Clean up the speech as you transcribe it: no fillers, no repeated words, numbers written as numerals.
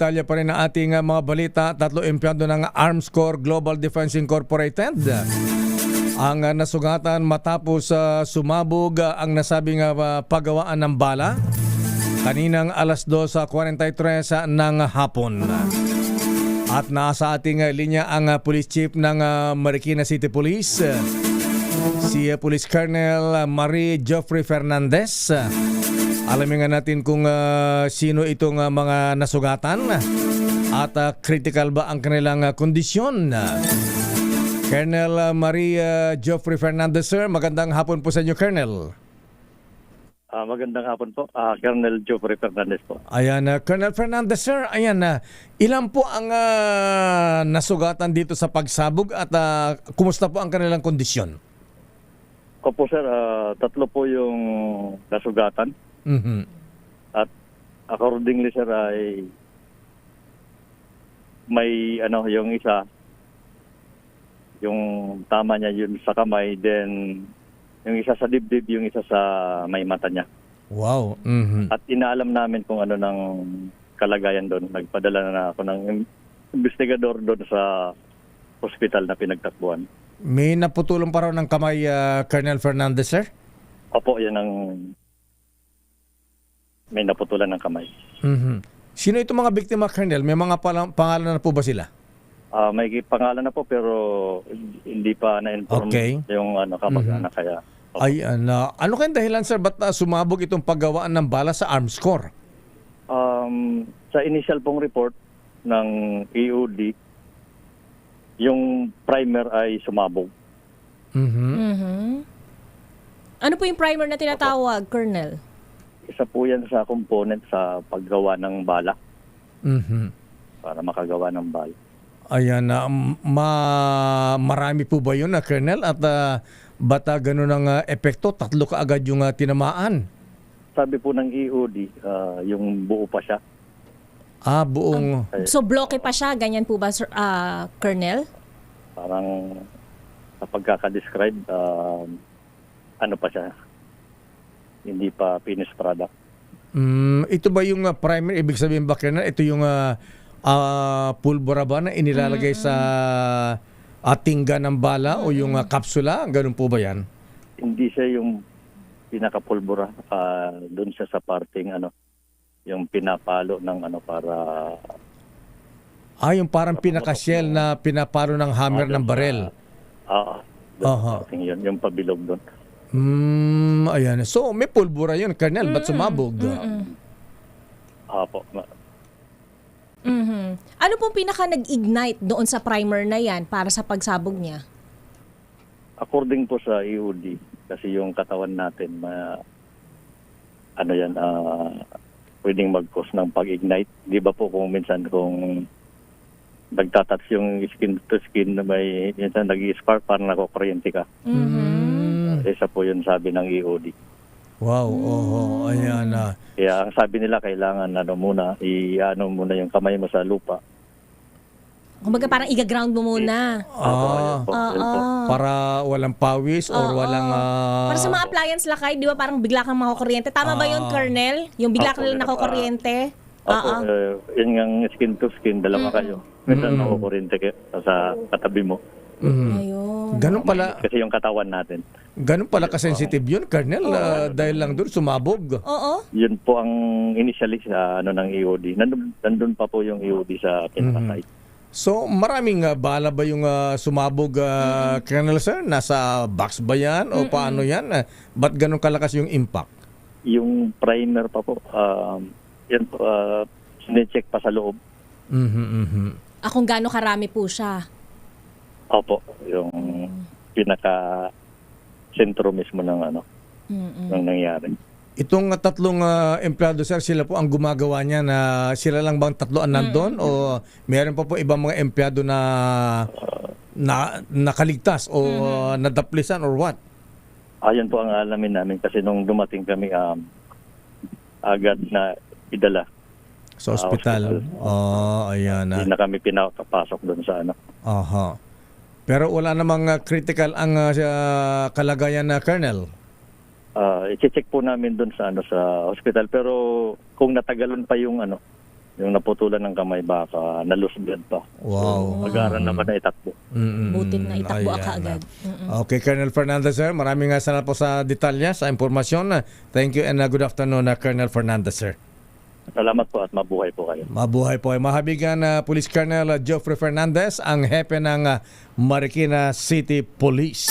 detalye pa rin ang ating mga balita. 3 empleyado ng Arms Corps Global Defense Incorporated ang nasugatan matapos sumabog ang nasabing paggawaan ng bala kaninang alas 2:43 ng hapon. At nasa ating linya ang Police Chief ng Marikina City Police, si Police Colonel Marie Geoffrey Fernandez. Alamin nga natin kung sino itong mga nasugatan at critical ba ang kanilang kondisyon. Colonel Marie Geoffrey Fernandez, sir. Magandang hapon po sa inyo, Colonel. Magandang hapon po, Colonel Geoffrey Fernandez po. Ayan, Colonel Fernandez, sir. Ayan, ilan po ang nasugatan dito sa pagsabog at kumusta po ang kanilang kondisyon? Opo sir, 3 po yung nasugatan. Mm-hmm. At accordingly sir ay may yung isa, yung tama niya yun sa kamay, then yung isa sa dibdib, yung isa sa may mata niya. Wow. Mm-hmm. At inaalam namin kung ano ng kalagayan doon. Nagpadala na ako ng investigador doon sa hospital na pinagtakbuhan. May naputulong pa raw ng kamay, Colonel Fernandez, sir? Opo, yan ang may naputulan ng kamay. Mm-hmm. Sino itong mga biktima, Colonel? May mga pangalan na po ba sila? May pangalan na po pero hindi pa na-inform yung kamag-anak kaya. Ay, ano kayong dahilan, sir? Ba't sumabog itong paggawaan ng bala sa Arms Corps? Sa initial pong report ng EOD, yung primer ay sumabog. Mm-hmm. Mm-hmm. Ano po yung primer na tinatawag, Colonel? Isa po yan sa component sa paggawa ng bala. Mm-hmm. Para makagawa ng bala. Ayan, marami po ba yun, Colonel? At bata ganun ang epekto? 3 ka agad yung tinamaan? Sabi po ng EOD, yung buo pa siya. Buong... So bloke pa siya, ganyan po ba, Colonel? Parang sa pagkakadescribe, ano pa siya, hindi pa finished product. Ito ba yung primer? Ibig sabihin ba, Colonel? Ito yung pulbura ba na inilalagay sa tingga ng bala o yung kapsula? Ganun po ba yan? Hindi siya yung pinakapulbura. Doon siya sa parting yung pinapalo ng para... yung parang pinaka-shell na pinapalo ng hammer ng barel. Yun, yung pabilog doon. Ayan. So, may pulbura yun, Colonel. Ba't sumabog? Apo. Mm-hmm. Ano pong pinaka nag-ignite doon sa primer na yan para sa pagsabog niya? According po sa EOD, kasi yung katawan natin, pwedeng mag-cause ng pag-ignite. Di ba po kung minsan kung nagtatouch yung skin to skin, may minsan nag-i-spark, parang nakukuryente ka. Mm-hmm. Isa po yun sabi ng EOD. Wow, ayan na. Kaya ang sabi nila, kailangan muna yung kamay mo sa lupa. Kumbaga parang i-ground mo muna. Para walang pawis or walang... Para sa mga appliance lakay, di ba parang bigla kang makukuryente? Tama ba yun, Colonel? Yung bigla kang nakukuryente? Yun ang skin to skin, dalawa kayo. Minsan nakukuryente sa katabi mo. Ayun. Ganun pala. Kasi yung katawan natin. Ganun pala ka-sensitive yun, Colonel, dahil lang doon sumabog. Oo. Yun po ang initially sa ng EOD. Nandun pa po yung EOD sa pinakasite. So, maraming bala ba yung sumabog, Colonel, sir? Nasa box ba yan o paano yan? Ba't ganun kalakas yung impact? Yung primer pa po, yan po, sinecheck pa sa loob. Kung gaano karami po siya? Opo, yung pinaka-sentro mismo ng ng nangyari. Itong 3 empleyado, sir, sila po ang gumagawa niya na sila lang bang 3 ang nandun o meron pa po ibang mga empleyado na nakaligtas o nadaplisan or what? Ayun po ang alamin namin kasi nung dumating kami agad na idala sa ospital. Ayan na. Hindi na kami pinapasok doon sa Aha. Pero wala namang critical ang kalagayan na Colonel? I-check po namin doon sa sa hospital pero kung natagalan pa yung Yung naputulan ng kamay baka na-lose blood pa. Wow. Agaran naman na itakbo. Butit na itakbo Ayan. kaagad. Okay, Colonel Fernandez, sir. Maraming salamat po sa detalya, sa impormasyon. Thank you and good afternoon, Colonel Fernandez, sir. Salamat po at mabuhay po kayo. Mabuhay po. Mahabigan Police Colonel Geoffrey Fernandez, ang hepe ng Marikina City Police.